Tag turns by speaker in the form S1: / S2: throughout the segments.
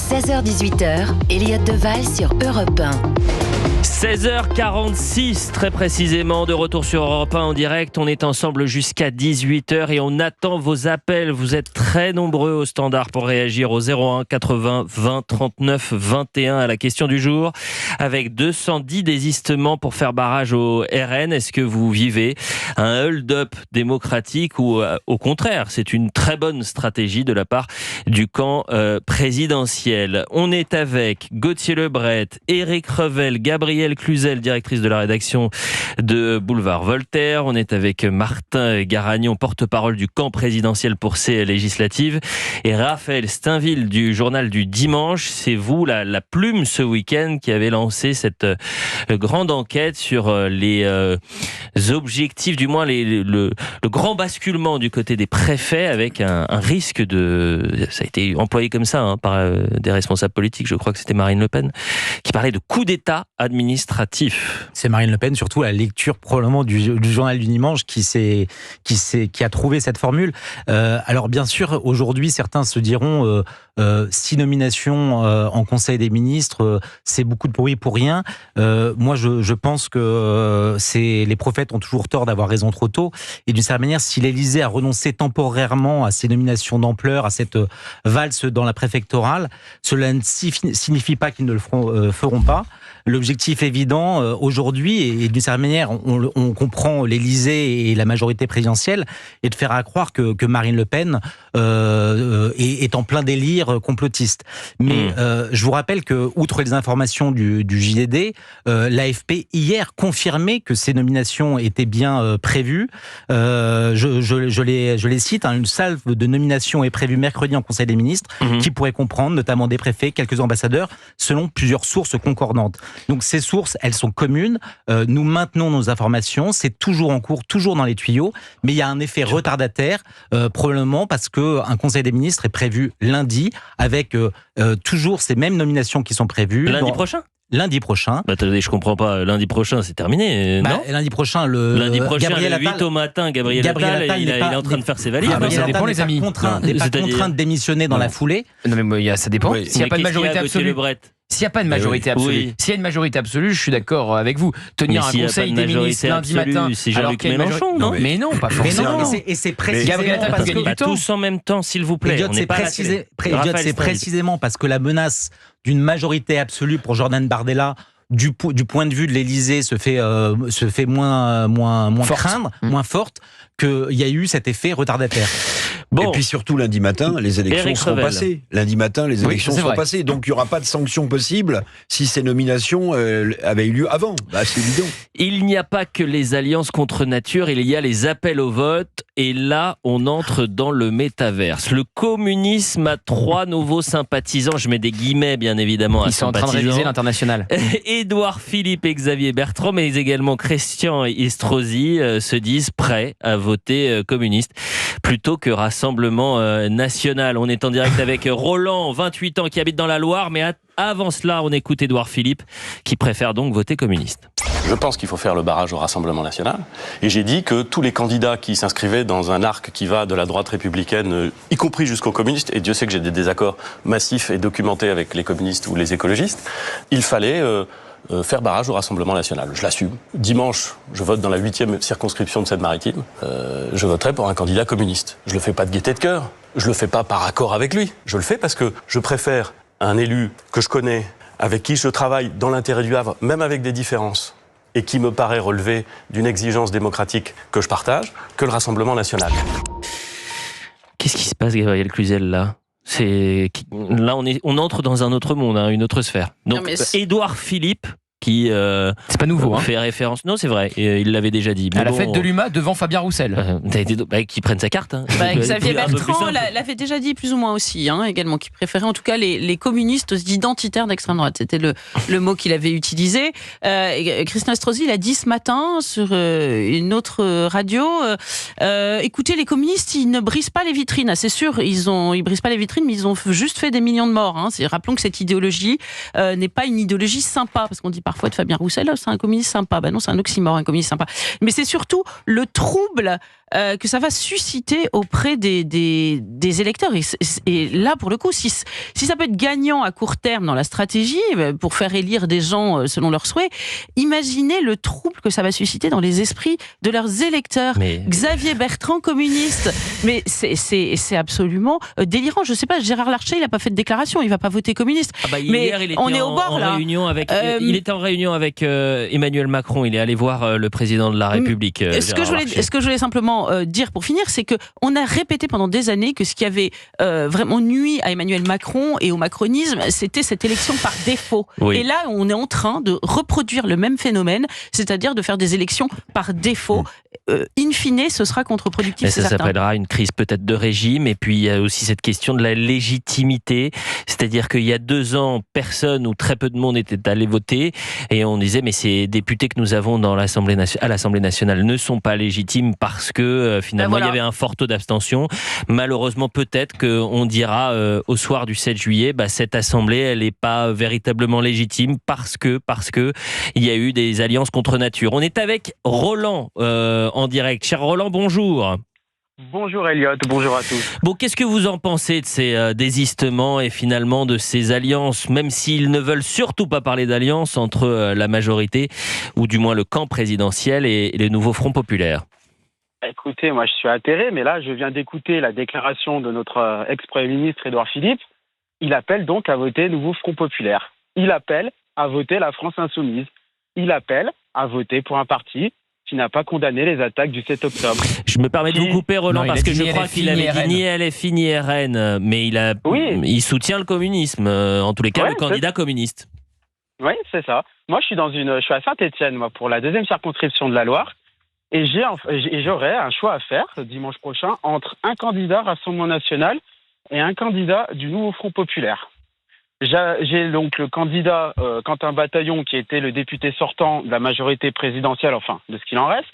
S1: 16h-18h, Elliott Deval sur Europe 1.
S2: 16h46, très précisément, de retour sur Europe 1 en direct. On est ensemble jusqu'à 18h et on attend vos appels. Vous êtes très nombreux au standard pour réagir au 01 80 20 39 21 à la question du jour. Avec 210 désistements pour faire barrage au RN, est-ce que vous vivez un hold-up démocratique ou au contraire, c'est une très bonne stratégie de la part du camp présidentiel? On est avec Gauthier Lebret, Éric Revel, Gabrielle Cluzel, directrice de la rédaction de Boulevard Voltaire. On est avec Martin Garagnon, porte-parole du camp présidentiel pour ces législatives. Et Raphaël Steinville du journal du dimanche. C'est vous, la plume ce week-end, qui avez lancé cette grande enquête sur les objectifs, du moins le grand basculement du côté des préfets avec un risque de... Ça a été employé comme ça par des responsables politiques. Je crois que c'était Marine Le Pen qui parlait de coup d'État administratif.
S3: C'est Marine Le Pen, surtout à la lecture probablement du journal du dimanche, qui a trouvé cette formule. Alors bien sûr, aujourd'hui, certains se diront 6 nominations en Conseil des ministres, c'est beaucoup de bruit pour rien. Moi, je pense que les prophètes ont toujours tort d'avoir raison trop tôt. Et d'une certaine manière, si l'Élysée a renoncé temporairement à ces nominations d'ampleur, à cette valse dans la préfectorale, cela ne signifie pas qu'ils ne le feront pas. L'objectif évident aujourd'hui, et d'une certaine manière, on comprend l'Élysée et la majorité présidentielle, est de faire croire que Marine Le Pen est en plein délire complotiste. Mais je vous rappelle que, outre les informations du JDD, l'AFP hier confirmait que ces nominations étaient bien prévues. Je les cite, une salve de nominations est prévue mercredi en Conseil des ministres, qui pourrait comprendre notamment des préfets, quelques ambassadeurs, selon plusieurs sources concordantes. Donc ces sources, elles sont communes. Nous maintenons nos informations. C'est toujours en cours, toujours dans les tuyaux. Mais il y a un effet retardataire, probablement parce qu'un Conseil des ministres est prévu lundi, avec toujours ces mêmes nominations qui sont prévues.
S2: Lundi prochain ?
S3: Lundi prochain.
S2: Attendez, je comprends pas. Lundi prochain, c'est terminé, non ?
S3: Lundi prochain,
S2: Lundi prochain,
S3: Gabriel
S2: le 8
S3: Attal,
S2: au matin, Gabriel Attal, il est en train de faire ses valises.
S3: Gabriel
S4: ça dépend,
S3: Attal
S4: les amis.
S3: n'est pas contraint de démissionner dans la foulée.
S4: Non mais ça dépend.
S2: Oui.
S4: S'il n'y a pas de majorité absolue. S'il n'y a pas de majorité absolue,
S2: Oui.
S4: s'il y a une majorité absolue, je suis d'accord avec vous. Tenir un conseil des ministres lundi matin,
S2: c'est Jean-Luc Mélenchon, non ?
S4: Mais non, pas forcément.
S3: Et c'est précisément
S4: Gabriel Attal
S3: parce
S4: peut gagner
S3: que...
S4: du temps.
S2: Tous en même temps, s'il vous plaît.
S3: Elliott, c'est précisément parce que la menace d'une majorité absolue pour Jordan Bardella, du point de vue de l'Élysée, se fait moins craindre, moins forte, qu'il y a eu cet effet retardataire.
S5: Bon. Et puis surtout, lundi matin, les élections seront passées. Lundi matin, les élections seront passées. Donc, il n'y aura pas de sanction possible si ces nominations avaient eu lieu avant. C'est évident.
S2: Il n'y a pas que les alliances contre nature, il y a les appels au vote. Et là, on entre dans le métaverse. Le communisme a 3 nouveaux sympathisants. Je mets des guillemets, bien évidemment.
S4: Ils sont en train de réviser l'international.
S2: Édouard Philippe et Xavier Bertrand, mais également Christian Estrosi se disent prêts à voter communiste plutôt que Rassemblement National. On est en direct avec Roland, 28 ans, qui habite dans la Loire, mais avant cela, on écoute Édouard Philippe, qui préfère donc voter communiste.
S6: Je pense qu'il faut faire le barrage au Rassemblement National. Et j'ai dit que tous les candidats qui s'inscrivaient dans un arc qui va de la droite républicaine, y compris jusqu'aux communistes, et Dieu sait que j'ai des désaccords massifs et documentés avec les communistes ou les écologistes, il fallait faire barrage au Rassemblement National. Je l'assume. Dimanche, je vote dans la 8e circonscription de Seine-Maritime. Je voterai pour un candidat communiste. Je le fais pas de gaieté de cœur. Je le fais pas par accord avec lui. Je le fais parce que je préfère un élu que je connais, avec qui je travaille dans l'intérêt du Havre, même avec des différences, et qui me paraît relever d'une exigence démocratique que je partage, que le Rassemblement National.
S2: Qu'est-ce qui se passe, Gabriel Cluzel, là ? Là, on entre dans un autre monde, une autre sphère. Donc, Édouard Philippe, qui
S4: c'est pas nouveau,
S2: fait référence. Non, c'est vrai, il l'avait déjà dit.
S4: Mais à la fête de l'UMA devant Fabien Roussel.
S2: Qui prenne sa carte.
S7: Xavier Bertrand l'avait déjà dit plus ou moins aussi, également, qui préférait en tout cas les communistes identitaires d'extrême droite. C'était le mot qu'il avait utilisé. Christian Estrosi, il a dit ce matin sur une autre radio, écoutez, les communistes, ils ne brisent pas les vitrines. C'est sûr, ils brisent pas les vitrines, mais ils ont juste fait des millions de morts. Rappelons que cette idéologie n'est pas une idéologie sympa, parce qu'on dit parfois de Fabien Roussel, c'est un communiste sympa. Ben non, c'est un oxymore, un communiste sympa. Mais c'est surtout le trouble que ça va susciter auprès des électeurs. Et là, pour le coup, si ça peut être gagnant à court terme dans la stratégie, pour faire élire des gens selon leurs souhaits, imaginez le trouble que ça va susciter dans les esprits de leurs électeurs. Xavier Bertrand, communiste, mais c'est absolument délirant. Je sais pas, Gérard Larcher, il n'a pas fait de déclaration, il va pas voter communiste.
S2: Mais hier, on est au bord là. Il était en réunion avec Emmanuel Macron. Il est allé voir le président de la République.
S7: Ce que je voulais simplement dire pour finir, c'est que on a répété pendant des années que ce qui avait vraiment nui à Emmanuel Macron et au macronisme, c'était cette élection par défaut. Oui. Et là, on est en train de reproduire le même phénomène, c'est-à-dire de faire des élections par défaut. In fine, ce sera contre-productif.
S2: Ça s'appellera une crise peut-être de régime. Et puis il y a aussi cette question de la légitimité, c'est-à-dire qu'il y a 2 ans, personne ou très peu de monde était allé voter, et on disait mais ces députés que nous avons à l'Assemblée nationale ne sont pas légitimes parce que finalement il y avait un fort taux d'abstention. Malheureusement, peut-être qu'on dira au soir du 7 juillet, cette Assemblée elle n'est pas véritablement légitime parce que il y a eu des alliances contre nature. On est avec Roland en direct. Cher Roland, bonjour.
S8: Bonjour Elliot, bonjour à tous.
S2: Bon, qu'est-ce que vous en pensez de ces désistements et finalement de ces alliances, même s'ils ne veulent surtout pas parler d'alliance entre la majorité, ou du moins le camp présidentiel et les nouveaux fronts populaires?
S8: Écoutez, moi je suis atterré, mais là je viens d'écouter la déclaration de notre ex-premier ministre Édouard Philippe. Il appelle donc à voter nouveau front populaire. Il appelle à voter la France insoumise. Il appelle à voter pour un parti qui n'a pas condamné les attaques du 7 octobre.
S2: Je me permets de vous couper, Roland, parce que je crois qu'il avait dit ni LFI ni RN, mais il soutient le communisme, en tous les cas le candidat communiste.
S8: Oui, c'est ça. Moi, je suis à Saint-Étienne, pour la 2e circonscription de la Loire, et j'aurai un choix à faire dimanche prochain entre un candidat Rassemblement National et un candidat du Nouveau Front Populaire. J'ai donc le candidat Quentin Bataillon, qui était le député sortant de la majorité présidentielle, enfin de ce qu'il en reste,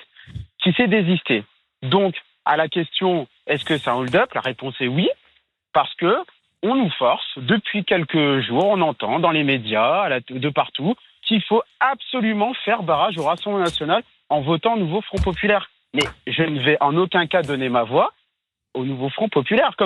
S8: qui s'est désisté. Donc, à la question est-ce que c'est un hold-up, la réponse est oui, parce que on nous force, depuis quelques jours, on entend dans les médias, de partout, qu'il faut absolument faire barrage au Rassemblement National en votant Nouveau Front Populaire. Mais je ne vais en aucun cas donner ma voix au Nouveau Front Populaire,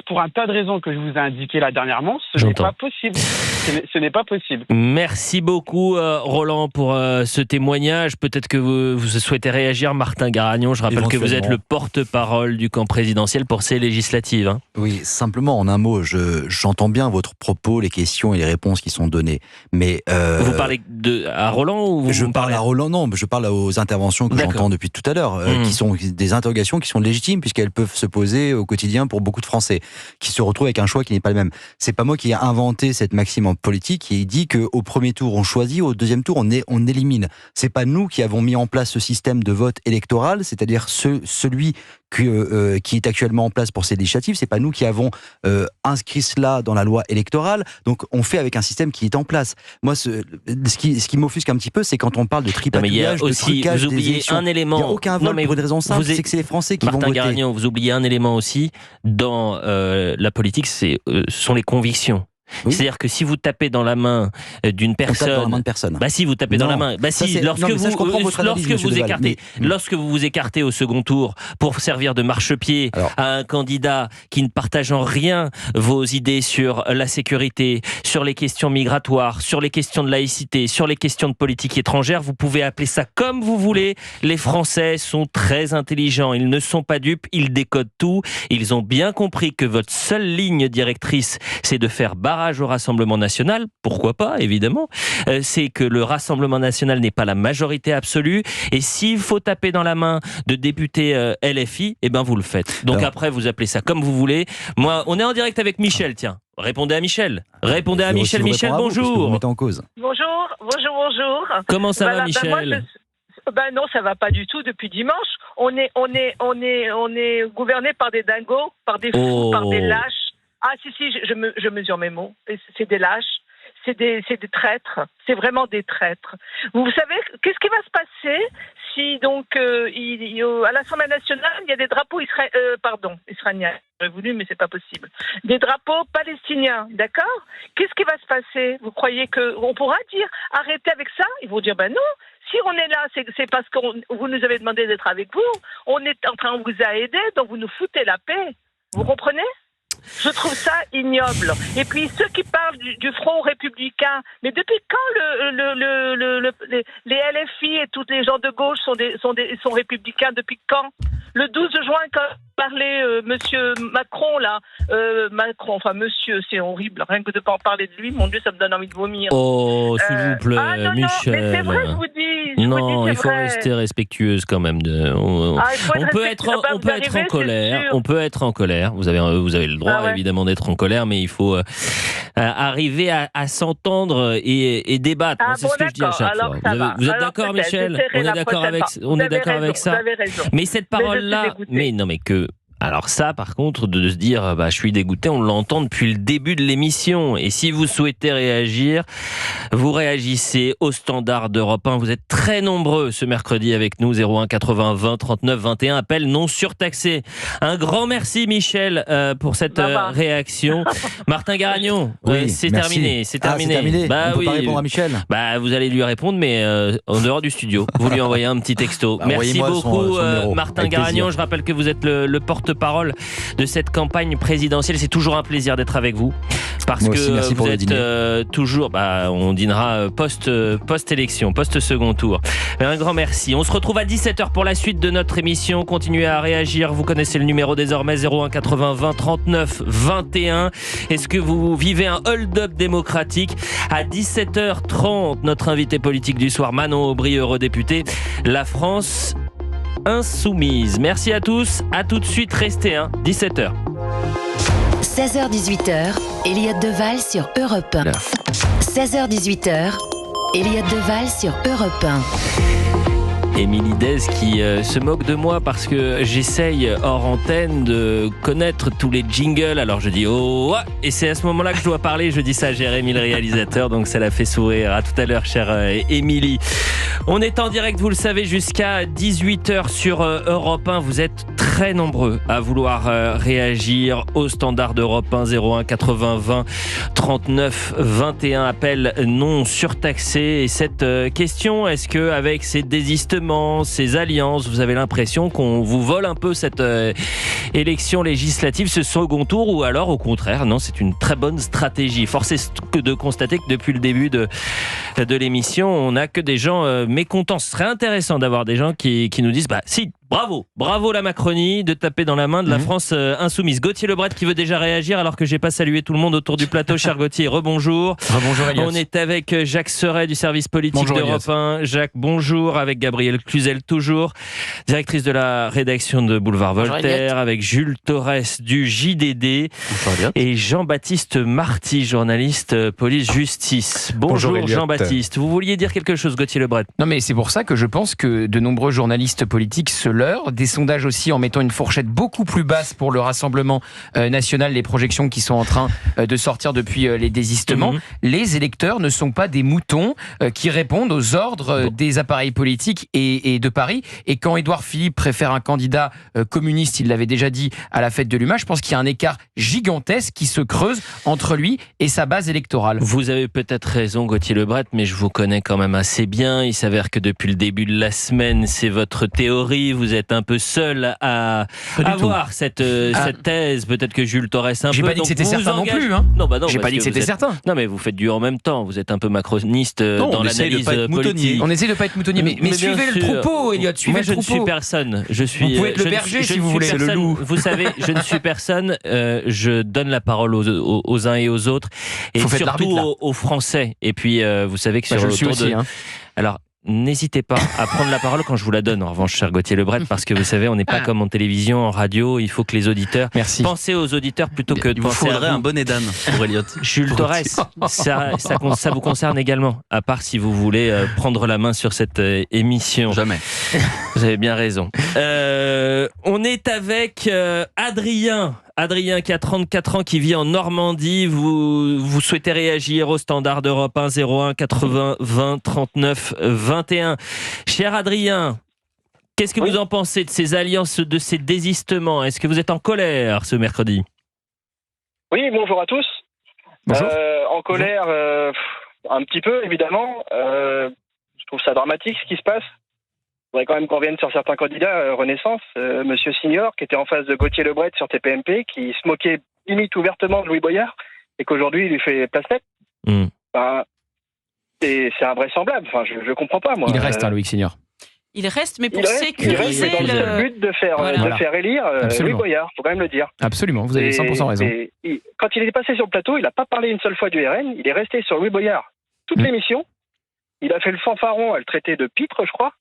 S8: pour un tas de raisons que je vous ai indiquées là dernièrement, ce n'est pas possible. Ce n'est pas possible.
S2: Merci beaucoup Roland pour ce témoignage. Peut-être que vous souhaitez réagir, Martin Garagnon. Je rappelle que vous êtes le porte-parole du camp présidentiel pour ces législatives. Hein.
S9: Oui, simplement en un mot, j'entends bien votre propos, les questions et les réponses qui sont données. Mais
S2: vous parlez à Roland ou
S9: je parle à Roland, non, je parle aux interventions que j'entends depuis tout à l'heure, qui sont des interrogations qui sont légitimes puisqu'elles peuvent se poser au quotidien pour beaucoup de Français qui se retrouvent avec un choix qui n'est pas le même. C'est pas moi qui ai inventé cette maxime en politique qui dit qu'au premier tour on choisit, au deuxième tour on élimine. C'est pas nous qui avons mis en place ce système de vote électoral, c'est-à-dire celui qui est actuellement en place pour ces législatives. C'est pas nous qui avons inscrit cela dans la loi électorale. Donc on fait avec un système qui est en place. Moi, ce qui m'offusque un petit peu, c'est quand on parle de tripatouillage, de trucage,
S2: vous oubliez un élément.
S9: Il n'y a aucun vote pour une raison simple, c'est que c'est les Français qui vont voter.
S2: Martin Garagnon, vous oubliez un élément aussi. Dans la politique, ce sont les convictions. Oui. C'est-à-dire que si vous tapez dans la main d'une personne,
S9: dans la main de personne.
S2: Si vous tapez dans la main, lorsque vous vous écartez au second tour pour servir de marchepied à un candidat qui ne partage en rien vos idées sur la sécurité, sur les questions migratoires, sur les questions de laïcité, sur les questions de politique étrangère, vous pouvez appeler ça comme vous voulez. Les Français sont très intelligents, ils ne sont pas dupes, ils décodent tout. Ils ont bien compris que votre seule ligne directrice, c'est de faire barrage au Rassemblement National, pourquoi pas, évidemment. C'est que le Rassemblement National n'est pas la majorité absolue, et s'il faut taper dans la main de députés LFI, vous le faites. Donc après, vous appelez ça comme vous voulez. Moi, on est en direct avec Michel, tiens. Répondez à Michel. Michel, bonjour.
S9: Vous en cause.
S10: Bonjour.
S2: Comment ça va, Michel?
S10: Non, ça va pas du tout depuis dimanche. On est gouverné par des dingos, par des fous, par des lâches. Ah si, je mesure mes mots. C'est des lâches, c'est des traîtres, c'est vraiment des traîtres. Vous savez, qu'est-ce qui va se passer si donc à l'Assemblée nationale, il y a des drapeaux israéliens. J'aurais voulu, mais c'est pas possible. Des drapeaux palestiniens, d'accord? Qu'est-ce qui va se passer? Vous croyez qu'on pourra dire arrêtez avec ça? Ils vont dire non, Si on est là, c'est parce que vous nous avez demandé d'être avec vous. On vous a aidé, donc vous nous foutez la paix. Vous comprenez ? Je trouve ça ignoble. Et puis ceux qui parlent du Front républicain, mais depuis quand les LFI et tous les gens de gauche sont républicains? Depuis quand? Le 12 juin, quand parlait Monsieur Macron, là, monsieur, c'est horrible, rien que de pas en parler de lui, mon Dieu, ça me donne envie de vomir.
S2: Oh, s'il vous plaît,
S10: non,
S2: Michel.
S10: Mais c'est vrai, je vous dis.
S2: Non, il faut rester respectueuse quand même. On peut être en colère. On peut être en colère. Vous avez le droit, évidemment, d'être en colère, mais il faut arriver à s'entendre et débattre. C'est ce que je dis à chaque fois. Vous êtes d'accord, Michel? On est d'accord avec ça. Mais cette parole-là, alors ça, par contre, de se dire je suis dégoûté, on l'entend depuis le début de l'émission. Et si vous souhaitez réagir, vous réagissez au standard d'Europe 1. Vous êtes très nombreux ce mercredi avec nous, 01 80 20 39 21, appel non surtaxé. Un grand merci, Michel, pour cette réaction. Martin Garagnon, c'est terminé. C'est terminé.
S9: On peut pas répondre à Michel.
S2: Vous allez lui répondre, mais en dehors du studio. Vous lui envoyez un petit texto. Merci beaucoup, Martin Garagnon. Je rappelle que vous êtes le porte-parole de cette campagne présidentielle. C'est toujours un plaisir d'être avec vous parce que vous êtes toujours, on dînera post-élection, post-second tour. Un grand merci. On se retrouve à 17h pour la suite de notre émission. Continuez à réagir. Vous connaissez le numéro désormais, 01 80 20 39 21. Est-ce que vous vivez un hold-up démocratique? À 17h30, notre invité politique du soir, Manon Aubry, eurodéputée. La France insoumise. Merci à tous. À tout de suite. Restez 17h.
S1: 16h-18h, Elliott Deval sur Europe 1. 16h-18h, Elliott Deval sur Europe 1.
S2: Émilie Dez qui se moque de moi parce que j'essaye hors antenne de connaître tous les jingles. Alors je dis et c'est à ce moment-là que je dois parler. Je dis ça à Jérémy le réalisateur, donc ça la fait sourire. À tout à l'heure, chère Émilie. On est en direct, vous le savez, jusqu'à 18h sur Europe 1. Vous êtes très nombreux à vouloir réagir au standard d'Europe 1, 01 80 20 39 21, appel non surtaxé. Et cette question, est-ce que avec ces désistements, ces alliances, vous avez l'impression qu'on vous vole un peu cette élection législative, ce second tour, ou alors au contraire, non, c'est une très bonne stratégie. Force est de constater que depuis le début de l'émission, on n'a que des gens mécontents. Ce serait intéressant d'avoir des gens qui nous disent si, bravo la Macronie de taper dans la main de la France insoumise. Gauthier Lebret qui veut déjà réagir alors que j'ai pas salué tout le monde autour du plateau. Cher Gauthier, rebonjour.
S4: Rebonjour Elliott.
S2: On est avec Jacques Serret du service politique d'Europe 1. Jacques, bonjour. Avec Gabrielle Cluzel toujours, directrice de la rédaction de Boulevard Voltaire. Avec Jules Torres du JDD. Bonjour, et Jean-Baptiste Marty, journaliste police-justice. Bonjour Jean-Baptiste. Vous vouliez dire quelque chose, Gauthier Lebret?
S4: Non, mais c'est pour ça que je pense que de nombreux journalistes politiques se leurrent. Des sondages aussi en mettant une fourchette beaucoup plus basse pour le Rassemblement national, les projections qui sont en train de sortir depuis les désistements. Les électeurs ne sont pas des moutons qui répondent aux ordres des appareils politiques et de Paris. Et quand Édouard Philippe préfère un candidat communiste, il l'avait déjà dit à la fête de l'UMA, je pense qu'il y a un écart gigantesque qui se creuse entre lui et sa base électorale.
S2: Vous avez peut-être raison, Gauthier Lebret, mais je vous connais quand même assez bien. Il s'avère que depuis le début de la semaine, c'est votre théorie. Vous êtes un peu seul à avoir cette thèse. Peut-être que Jules Torres un peu.
S4: J'ai pas dit que c'était certain non plus.
S2: Non,
S4: j'ai pas dit que c'était certain.
S2: Non, mais vous faites du en même temps. Vous êtes un peu macroniste dans l'analyse politique.
S4: On essaie de pas être moutonnier. Mais suivez le troupeau, Elliott. Suivez le troupeau.
S2: Je ne suis personne.
S4: Vous pouvez être le berger si vous voulez.
S2: C'est le loup. Vous savez, je ne suis personne. Je donne la parole aux uns et aux autres. Et surtout aux Français. Et puis, vous savez que
S4: je suis aussi.
S2: Alors, n'hésitez pas à prendre la parole quand je vous la donne, en revanche, cher Gauthier Lebret, parce que vous savez, on n'est pas comme en télévision, en radio, il faut que les auditeurs... Pensez aux auditeurs plutôt que de penser à vous. Il
S3: faudrait un bonnet d'âne pour Elliott.
S2: Jules Torres, ça vous concerne également, à part si vous voulez prendre la main sur cette émission.
S3: Jamais.
S2: Vous avez bien raison. On est avec Adrien qui a 34 ans, qui vit en Normandie. Vous souhaitez réagir au standard d'Europe 1, 01 80 20 39 21. Cher Adrien, qu'est-ce que vous en pensez de ces alliances, de ces désistements? Est-ce que vous êtes en colère ce mercredi?
S11: Oui, bonjour à tous.
S2: Bonjour.
S11: En colère, un petit peu évidemment. Je trouve ça dramatique ce qui se passe. Il faudrait quand même qu'on revienne sur certains candidats. Renaissance, Monsieur Signor, qui était en face de Gauthier Lebret sur TPMP, qui se moquait limite ouvertement de Louis Boyard, et qu'aujourd'hui il lui fait place nette. Enfin, c'est invraisemblable. Enfin, je comprends pas, moi.
S4: Il reste, Loïc Signor.
S7: Il reste, mais pour sécuriser
S11: dans le but de faire élire Louis Boyard, faut quand même le dire.
S4: Absolument, vous avez 100% raison.
S11: Quand il est passé sur le plateau, il n'a pas parlé une seule fois du RN, il est resté sur Louis Boyard toute l'émission. Il a fait le fanfaron à le traiter de pitre, je crois.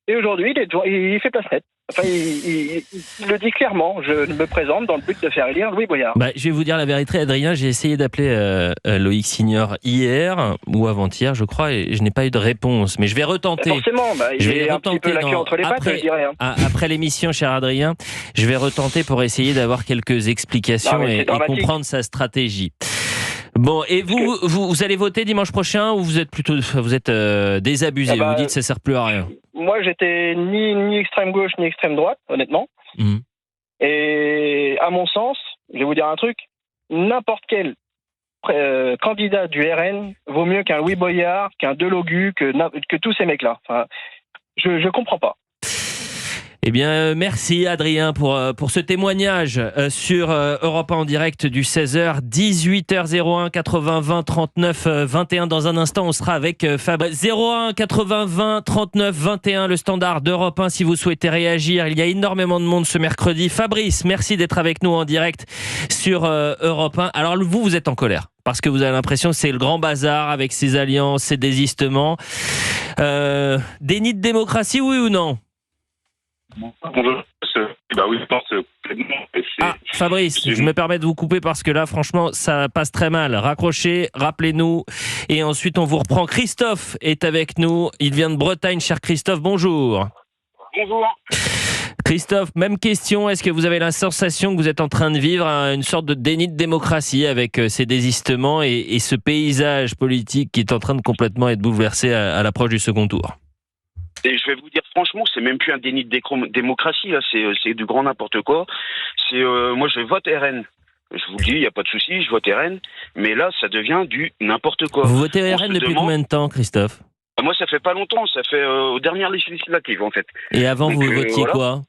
S11: Et aujourd'hui, il fait place nette. Enfin, il le dit clairement. Je me présente dans le but de faire élire Louis Boyard.
S2: Je vais vous dire la vérité, Adrien. J'ai essayé d'appeler Loïc Signor hier ou avant-hier, je crois, et je n'ai pas eu de réponse. Mais je vais retenter.
S11: Forcément, il est un petit peu la queue entre les pattes, je dirais.
S2: Après l'émission, cher Adrien, je vais retenter pour essayer d'avoir quelques explications et comprendre sa stratégie. Bon, et vous allez voter dimanche prochain ou vous êtes plutôt désabusé, vous dites que ça sert plus à rien?
S11: Moi, j'étais ni extrême gauche ni extrême droite, honnêtement. Et à mon sens, je vais vous dire un truc, n'importe quel candidat du RN vaut mieux qu'un Louis Boyard, qu'un Delogu, que tous ces mecs-là. Enfin, je comprends pas.
S2: Eh bien, merci Adrien pour ce témoignage sur Europe 1 en direct du 16h, 18h01 80 20 39 21. Dans un instant, on sera avec Fabrice. 01 80 20 39 21, le standard d'Europe 1 si vous souhaitez réagir. Il y a énormément de monde ce mercredi. Fabrice, merci d'être avec nous en direct sur Europe 1. Alors vous êtes en colère parce que vous avez l'impression que c'est le grand bazar avec ces alliances, ces désistements. Déni de démocratie, oui ou non?
S12: Oui, je pense
S2: Fabrice, je me permets de vous couper parce que là, franchement, ça passe très mal. Raccrochez, rappelez-nous, et ensuite on vous reprend. Christophe est avec nous. Il vient de Bretagne, cher Christophe. Bonjour.
S12: Bonjour.
S2: Christophe, même question. Est-ce que vous avez la sensation que vous êtes en train de vivre une sorte de déni de démocratie avec ces désistements et ce paysage politique qui est en train de complètement être bouleversé à l'approche du second tour?
S12: Et je vais vous dire franchement, c'est même plus un déni de démocratie, là, c'est du grand n'importe quoi. Moi je vote RN. Je vous le dis, il n'y a pas de souci, je vote RN. Mais là, ça devient du n'importe quoi.
S2: Vous votez RN depuis combien de temps, Christophe?
S12: Moi, ça fait pas longtemps, ça fait aux dernières législatives, en fait.
S2: Et avant, vous votiez quoi?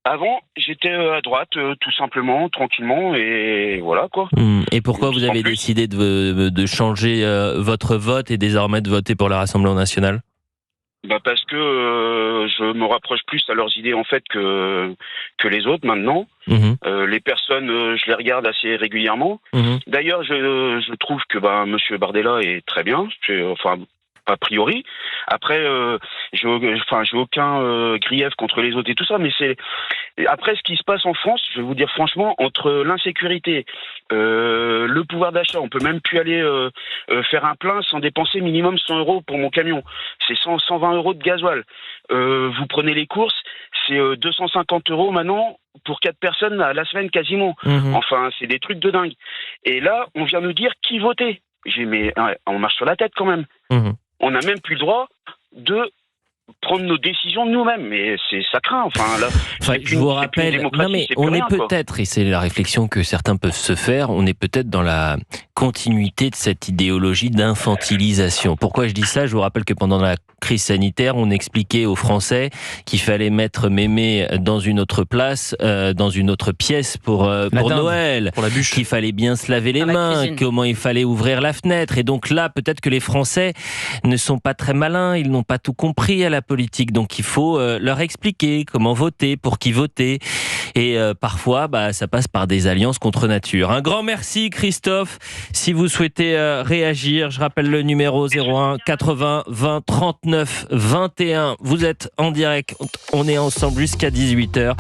S12: Avant, j'étais à droite, tout simplement, tranquillement, et voilà, quoi.
S2: Et pourquoi vous avez décidé de changer votre vote et désormais de voter pour le Rassemblement national?
S12: Parce que je me rapproche plus à leurs idées en fait que les autres maintenant. Les personnes, je les regarde assez régulièrement. D'ailleurs, je trouve que Monsieur Bardella est très bien. A priori. Après, j'ai aucun grief contre les autres et tout ça, mais c'est après ce qui se passe en France, je vais vous dire franchement, entre l'insécurité, le pouvoir d'achat, on peut même plus aller faire un plein sans dépenser minimum 100 € pour mon camion. C'est 120 € de gasoil. Vous prenez les courses, c'est 250 € maintenant pour 4 personnes à la semaine quasiment. Enfin, c'est des trucs de dingue. Et là, on vient nous dire qui voter. Mais on marche sur la tête quand même. On n'a même plus le droit de prendre nos décisions nous-mêmes, mais ça craint.
S2: Je vous rappelle, on est peut-être, et c'est la réflexion que certains peuvent se faire, on est peut-être dans la continuité de cette idéologie d'infantilisation. Pourquoi je dis ça? Je vous rappelle que pendant la crise sanitaire, on expliquait aux Français qu'il fallait mettre mémé dans une autre place, dans une autre pièce pour Noël, pour la bûche, qu'il fallait bien se laver les mains, comment il fallait ouvrir la fenêtre. Et donc là, peut-être que les Français ne sont pas très malins, ils n'ont pas tout compris à la politique. Donc il faut leur expliquer comment voter, pour qui voter. Et parfois, ça passe par des alliances contre nature. Un grand merci, Christophe. Si vous souhaitez réagir, je rappelle le numéro 01 80 20 39 21. Vous êtes en direct. On est ensemble jusqu'à 18h.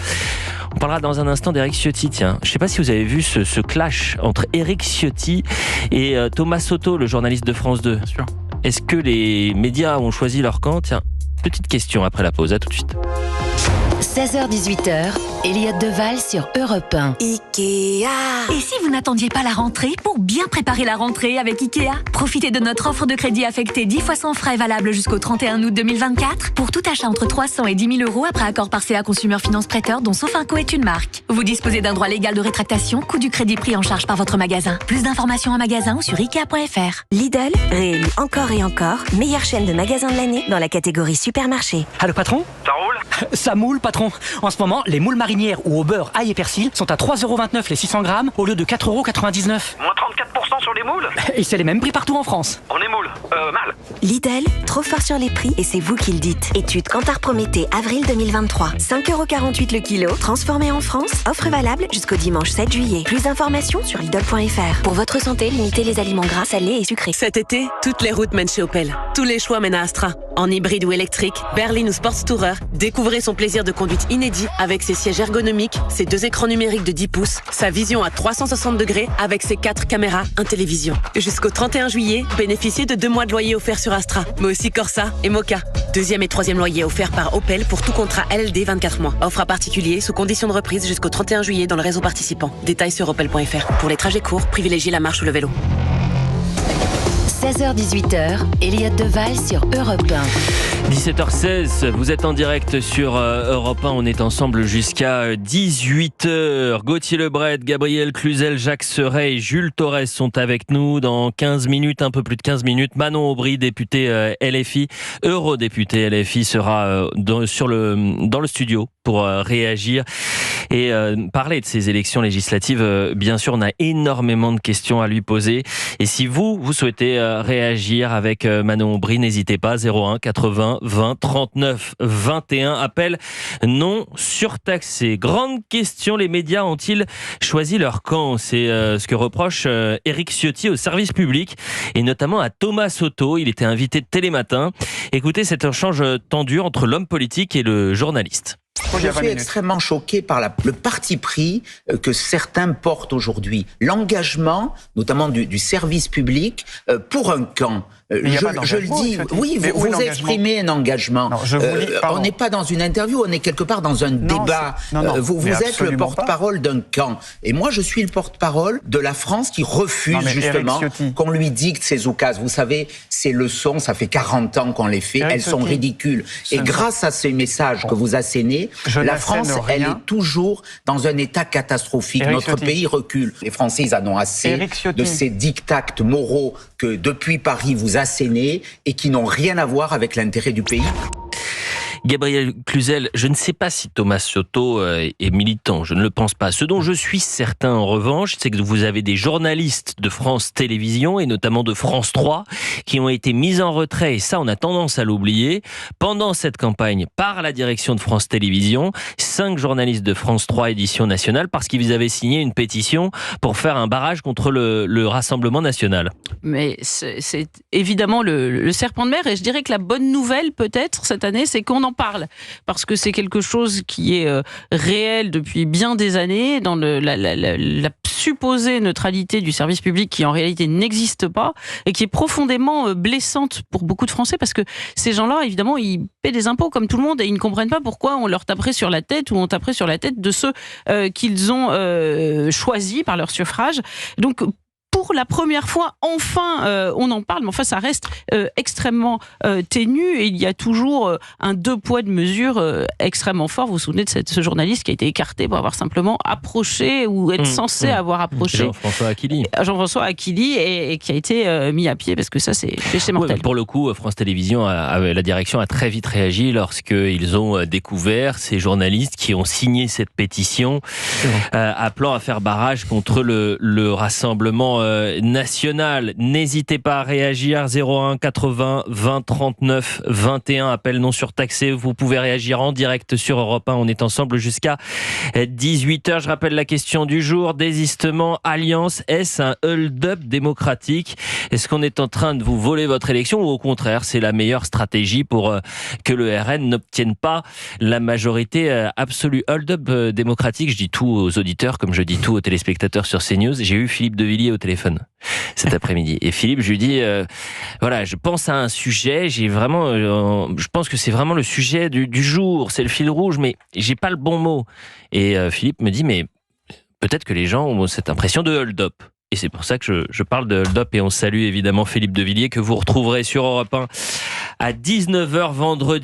S2: On parlera dans un instant d'Éric Ciotti. Tiens, je ne sais pas si vous avez vu ce clash entre Éric Ciotti et Thomas Soto, le journaliste de France 2. Bien sûr. Est-ce que les médias ont choisi leur camp? Tiens, petite question après la pause. À tout de suite.
S1: 16h-18h. Elliott Deval sur Europe 1.
S13: Ikea. Et si vous n'attendiez pas la rentrée pour bien préparer la rentrée avec Ikea? Profitez de notre offre de crédit affecté 10 fois sans frais valable jusqu'au 31 août 2024 pour tout achat entre 300 et 10 000 euros après accord par CA Consumer Finance Prêteur dont Sofinco est une marque. Vous disposez d'un droit légal de rétractation, coût du crédit pris en charge par votre magasin. Plus d'informations en magasin ou sur Ikea.fr.
S14: Lidl, réélu encore et encore, meilleure chaîne de magasins de l'année dans la catégorie supermarché.
S15: Allô patron?
S16: Ça roule?
S15: Ça moule patron. En ce moment, les moules marinières ou au beurre, ail et persil sont à 3,29€ les 600 grammes au lieu de 4,99€.
S16: Moins 34% sur les moules?
S15: Et c'est les mêmes prix partout en France.
S16: On est moules. Mal.
S14: Lidl, trop fort sur les prix et c'est vous qui le dites. Étude Kantar Prométhée, avril 2023. 5,48€ le kilo, transformé en France. Offre valable jusqu'au dimanche 7 juillet. Plus d'informations sur Lidl.fr. Pour votre santé, limitez les aliments gras, salés et sucrés.
S17: Cet été, toutes les routes mènent chez Opel. Tous les choix mènent à Astra. En hybride ou électrique, berline ou sports tourer, découvrez son plaisir de conduite inédit avec ses sièges ergonomiques, ses 2 écrans numériques de 10 pouces, sa vision à 360 degrés avec ses 4 caméras Intellivision. Jusqu'au 31 juillet, bénéficiez de 2 mois de loyer offerts sur Astra, mais aussi Corsa et Moka. 2e et 3e loyer offerts par Opel pour tout contrat LLD 24 mois. Offre à particulier sous condition de reprise jusqu'au 31 juillet dans le réseau participant. Détails sur opel.fr. Pour les trajets courts, privilégiez la marche ou le vélo.
S1: 16h-18h, Elliott Deval sur Europe 1.
S2: 17h16, vous êtes en direct sur Europe 1, on est ensemble jusqu'à 18h. Gauthier Lebret, Gabriel Cluzel, Jacques Serret et Jules Torres sont avec nous dans 15 minutes, un peu plus de 15 minutes. Manon Aubry, députée LFI, eurodéputée LFI, sera dans le studio pour réagir et parler de ces élections législatives. Bien sûr, on a énormément de questions à lui poser. Et si vous souhaitez réagir avec Manon Aubry, n'hésitez pas, 01 80 20 39 21. Appel non surtaxé. Grande question, les médias ont-ils choisi leur camp? C'est ce que reproche Éric Ciotti au service public et notamment à Thomas Soto. Il était invité de Télématin. Écoutez cet échange tendu entre l'homme politique et le journaliste.
S18: Je suis extrêmement choqué par le parti pris que certains portent aujourd'hui. L'engagement, notamment du service public, pour un camp. Je le dis, oui, vous exprimez un engagement. Non, on n'est pas dans une interview, on est quelque part dans un débat. Vous êtes le porte-parole d'un camp. Et moi, je suis le porte-parole de la France qui refuse justement qu'on lui dicte ses oukases. Vous savez, ces leçons, ça fait 40 ans qu'on les fait, elles sont ridicules. Et grâce à ces messages que vous assénez, la France, elle est toujours dans un état catastrophique. Notre pays recule. Les Français, ils en ont assez de ces diktats moraux que depuis Paris vous assénez et qui n'ont rien à voir avec l'intérêt du pays.
S2: Gabriel Cluzel, je ne sais pas si Thomas Soto est militant, je ne le pense pas. Ce dont je suis certain en revanche, c'est que vous avez des journalistes de France Télévisions et notamment de France 3 qui ont été mis en retrait, et ça on a tendance à l'oublier, pendant cette campagne par la direction de France Télévisions, 5 journalistes de France 3 édition nationale parce qu'ils avaient signé une pétition pour faire un barrage contre le Rassemblement national.
S7: Mais c'est évidemment le serpent de mer, et je dirais que la bonne nouvelle peut-être cette année, c'est qu'on en parle, parce que c'est quelque chose qui est réel depuis bien des années, dans la supposée neutralité du service public qui en réalité n'existe pas, et qui est profondément blessante pour beaucoup de Français, parce que ces gens-là, évidemment, ils paient des impôts comme tout le monde, et ils ne comprennent pas pourquoi on leur taperait sur la tête, ou on taperait sur la tête de ceux qu'ils ont choisis par leur suffrage. Donc, pour la première fois, enfin, on en parle, mais enfin, ça reste extrêmement ténu, et il y a toujours un 2 poids de mesure extrêmement fort. Vous vous souvenez de ce journaliste qui a été écarté pour avoir simplement approché, ou être censé avoir approché
S2: Jean-François
S7: Aquili, et qui a été mis à pied, parce que ça, c'est péché mortel.
S2: Ouais, pour le coup, France Télévisions, la direction a très vite réagi lorsqu'ils ont découvert ces journalistes qui ont signé cette pétition appelant à faire barrage contre le Rassemblement national. N'hésitez pas à réagir, 01 80 20 39 21, appel non surtaxé. Vous pouvez réagir en direct sur Europe 1. On est ensemble jusqu'à 18h. Je rappelle la question du jour. Désistement, alliance, est-ce un hold-up démocratique? Est-ce qu'on est en train de vous voler votre élection, ou au contraire, c'est la meilleure stratégie pour que le RN n'obtienne pas la majorité absolue? Hold-up démocratique, je dis tout aux auditeurs comme je dis tout aux téléspectateurs sur CNews. J'ai eu Philippe de Villiers au téléphone téléphone cet après-midi. Et Philippe, je lui dis, voilà, je pense à un sujet, je pense que c'est vraiment le sujet du jour, c'est le fil rouge, mais j'ai pas le bon mot. Et Philippe me dit, mais peut-être que les gens ont cette impression de hold-up. Et c'est pour ça que je parle de hold-up, et on salue évidemment Philippe Devilliers, que vous retrouverez sur Europe 1 à 19h vendredi.